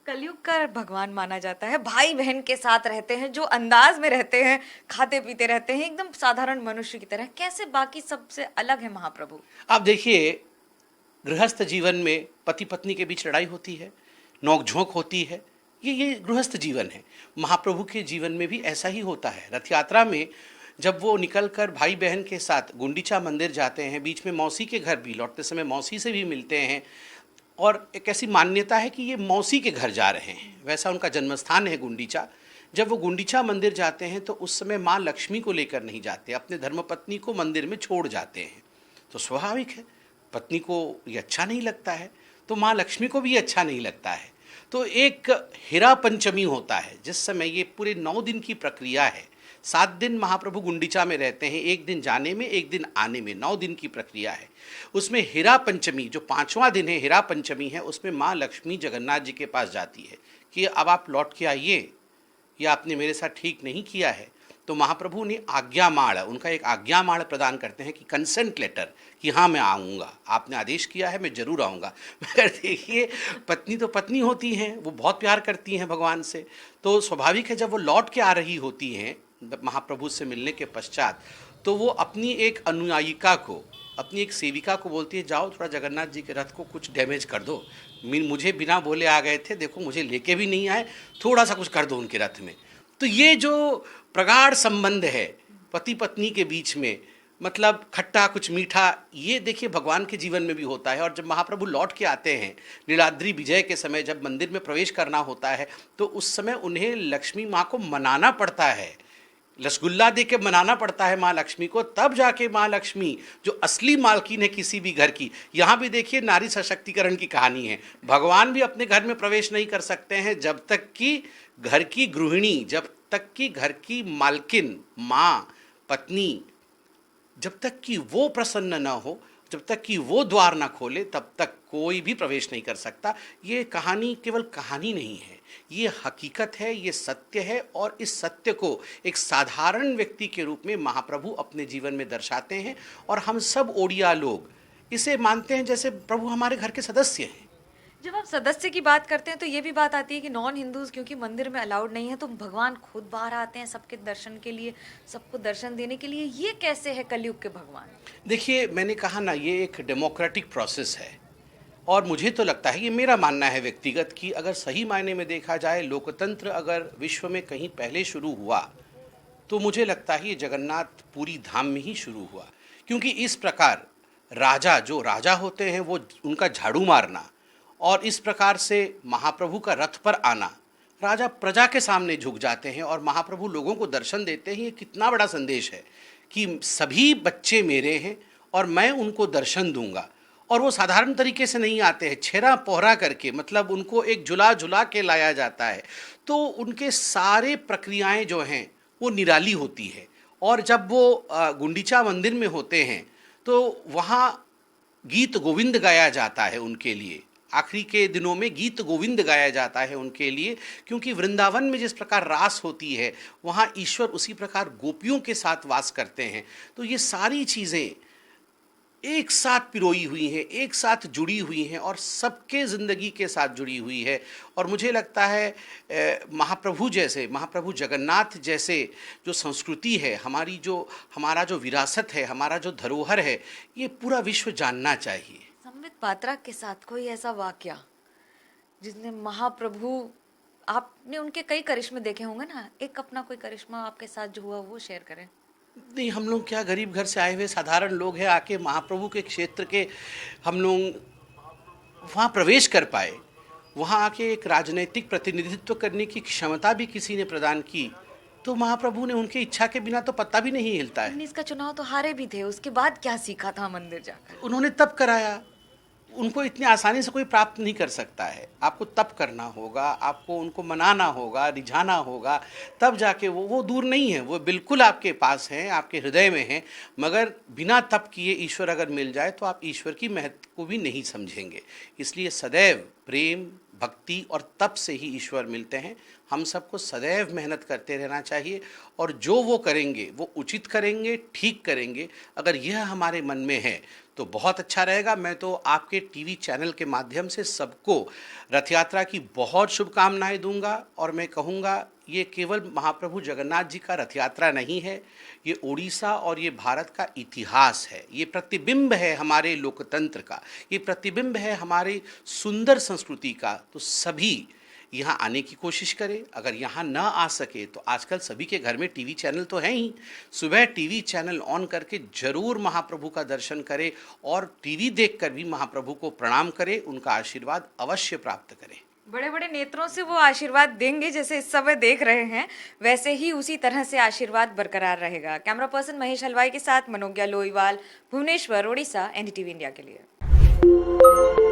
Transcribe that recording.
कलयुग का भगवान माना जाता है, भाई बहन के साथ रहते हैं, जो अंदाज में रहते हैं, खाते पीते रहते हैं एकदम साधारण मनुष्य की तरह। कैसे बाकी सबसे अलग है महाप्रभु? आप देखिए, गृहस्थ जीवन में पति पत्नी के बीच लड़ाई होती है, नोक-झोंक होती है। ये गृहस्थ जीवन है। महाप्रभु के जीवन में भी ऐसा ही होता है। रथ यात्रा में जब वो निकलकर भाई बहन के साथ गुंडीचा मंदिर जाते हैं, बीच में मौसी के घर भी लौटते समय मौसी से भी मिलते हैं, और एक ऐसी मान्यता है कि ये मौसी के घर जा रहे हैं। वैसा उनका जन्मस्थान है गुंडीचा। जब वो गुंडीचा मंदिर जाते हैं तो उस समय माँ लक्ष्मी को लेकर नहीं जाते, अपने धर्मपत्नी को मंदिर में छोड़ जाते हैं। तो स्वाभाविक है, पत्नी को ये अच्छा नहीं लगता है, तो माँ लक्ष्मी को भी ये अच्छा नहीं लगता है। तो एक हीरा पंचमी होता है, जिस समय ये पूरे 9 दिन की प्रक्रिया है। 7 दिन महाप्रभु गुंडीचा में रहते हैं, 1 दिन जाने में, 1 दिन आने में, 9 दिन की प्रक्रिया है। उसमें हीरा पंचमी, जो 5वां दिन है, हीरा पंचमी है, उसमें माँ लक्ष्मी जगन्नाथ जी के पास जाती है कि अब आप लौट के आइए, या आपने मेरे साथ ठीक नहीं किया है। तो महाप्रभु ने आज्ञामाड़, उनका एक आज्ञामाड़ प्रदान करते हैं कि कंसेंट लेटर, कि हाँ मैं आऊँगा, आपने आदेश किया है, मैं ज़रूर आऊँगा। मगर देखिए, पत्नी तो पत्नी होती हैं, वो बहुत प्यार करती हैं भगवान से। तो स्वाभाविक है, जब वो लौट के आ रही होती हैं महाप्रभु से मिलने के पश्चात, तो वो अपनी एक अनुयायिका को, अपनी एक सेविका को बोलती है, जाओ थोड़ा जगन्नाथ जी के रथ को कुछ डैमेज कर दो। मुझे बिना बोले आ गए थे, देखो मुझे लेके भी नहीं आए, थोड़ा सा कुछ कर दो उनके रथ में। तो ये जो प्रगाढ़ संबंध है पति पत्नी के बीच में, मतलब खट्टा कुछ मीठा, ये देखिए भगवान के जीवन में भी होता है। और जब महाप्रभु लौट के आते हैं नीलाद्री विजय के समय, जब मंदिर में प्रवेश करना होता है, तो उस समय उन्हें लक्ष्मी माँ को मनाना पड़ता है, रसगुल्ला दे के मनाना पड़ता है माँ लक्ष्मी को, तब जाके माँ लक्ष्मी जो असली मालकिन है किसी भी घर की। यहाँ भी देखिए नारी सशक्तिकरण की कहानी है। भगवान भी अपने घर में प्रवेश नहीं कर सकते हैं जब तक कि घर की गृहिणी, जब तक कि घर की मालकिन, माँ, पत्नी, जब तक कि वो प्रसन्न न हो, जब तक कि वो द्वार ना खोले, तब तक कोई भी प्रवेश नहीं कर सकता। ये कहानी केवल कहानी नहीं है, ये हकीकत है, ये सत्य है। और इस सत्य को एक साधारण व्यक्ति के रूप में महाप्रभु अपने जीवन में दर्शाते हैं, और हम सब ओडिया लोग इसे मानते हैं जैसे प्रभु हमारे घर के सदस्य हैं। जब आप सदस्य की बात करते हैं तो ये भी बात आती है कि नॉन हिंदूज क्योंकि मंदिर में अलाउड नहीं है, तो भगवान खुद बाहर आते हैं सबके दर्शन के लिए, सबको दर्शन देने के लिए। ये कैसे है कलयुग के भगवान? देखिए, मैंने कहा ना, ये एक डेमोक्रेटिक प्रोसेस है। और मुझे तो लगता है, ये मेरा मानना है व्यक्तिगत, कि अगर सही मायने में देखा जाए, लोकतंत्र अगर विश्व में कहीं पहले शुरू हुआ, तो मुझे लगता है ये जगन्नाथ पुरी धाम में ही शुरू हुआ। क्योंकि इस प्रकार राजा, जो राजा होते हैं, वो उनका झाड़ू मारना, और इस प्रकार से महाप्रभु का रथ पर आना, राजा प्रजा के सामने झुक जाते हैं और महाप्रभु लोगों को दर्शन देते हैं। ये कितना बड़ा संदेश है कि सभी बच्चे मेरे हैं और मैं उनको दर्शन दूंगा। और वो साधारण तरीके से नहीं आते हैं, छेरा पोहरा करके, मतलब उनको एक झुला झुला के लाया जाता है। तो उनके सारे प्रक्रियाएं जो हैं वो निराली होती है। और जब वो गुंडीचा मंदिर में होते हैं, तो वहाँ गीत गोविंद गाया जाता है उनके लिए। आखिरी के दिनों में गीत गोविंद गाया जाता है उनके लिए, क्योंकि वृंदावन में जिस प्रकार रास होती है, वहाँ ईश्वर उसी प्रकार गोपियों के साथ वास करते हैं। तो ये सारी चीज़ें एक साथ पिरोई हुई हैं, एक साथ जुड़ी हुई हैं, और सबके ज़िंदगी के साथ जुड़ी हुई है। और मुझे लगता है महाप्रभु जैसे, महाप्रभु जगन्नाथ जैसे जो संस्कृति है हमारी, जो हमारा जो विरासत है, हमारा जो धरोहर है, ये पूरा विश्व जानना चाहिए। संबित पात्रा के साथ कोई ऐसा वाकया जिसने महाप्रभु, आपने उनके कई करिश्मे देखे होंगे ना, एक अपना कोई करिश्मा आपके साथ जो हुआ वो शेयर करें। नहीं, हम लोग क्या गरीब घर से आए हुए साधारण लोग हैं, आके महाप्रभु के क्षेत्र के हम लोग वहाँ प्रवेश कर पाए। वहाँ आके एक राजनीतिक प्रतिनिधित्व करने की क्षमता भी किसी ने प्रदान की, तो महाप्रभु ने, उनकी इच्छा के बिना तो पत्ता भी नहीं हिलता है। 19 का चुनाव तो हारे भी थे, उसके बाद क्या सीखा था मंदिर जाकर? उन्होंने तप कराया। उनको इतनी आसानी से कोई प्राप्त नहीं कर सकता है। आपको तप करना होगा, आपको उनको मनाना होगा, रिझाना होगा, तब जाके वो दूर नहीं है, वो बिल्कुल आपके पास हैं, आपके हृदय में हैं। मगर बिना तप किए ईश्वर अगर मिल जाए तो आप ईश्वर की महत्व को भी नहीं समझेंगे। इसलिए सदैव प्रेम, भक्ति और तप से ही ईश्वर मिलते हैं। हम सबको सदैव मेहनत करते रहना चाहिए और जो वो करेंगे वो उचित करेंगे, ठीक करेंगे। अगर यह हमारे मन में है तो बहुत अच्छा रहेगा। मैं तो आपके टीवी चैनल के माध्यम से सबको रथ यात्रा की बहुत शुभकामनाएं दूंगा और मैं कहूँगा ये केवल महाप्रभु जगन्नाथ जी का रथ यात्रा नहीं है, ये उड़ीसा और ये भारत का इतिहास है। ये प्रतिबिंब है हमारे लोकतंत्र का, ये प्रतिबिंब है हमारी सुंदर संस्कृति का। तो सभी यहाँ आने की कोशिश करें। अगर यहाँ ना आ सके तो आजकल सभी के घर में टीवी चैनल तो हैं ही, सुबह टीवी चैनल ऑन करके जरूर महाप्रभु का दर्शन करें और टीवी देखकर भी महाप्रभु को प्रणाम करें, उनका आशीर्वाद अवश्य प्राप्त करें। बड़े बड़े नेत्रों से वो आशीर्वाद देंगे जैसे इस समय देख रहे हैं, वैसे ही उसी तरह से आशीर्वाद बरकरार रहेगा। कैमरा पर्सन महेश हलवाई के साथ मनोज्ञा लोईवाल, भुवनेश्वर, ओडिशा, एनडीटीवी इंडिया के लिए।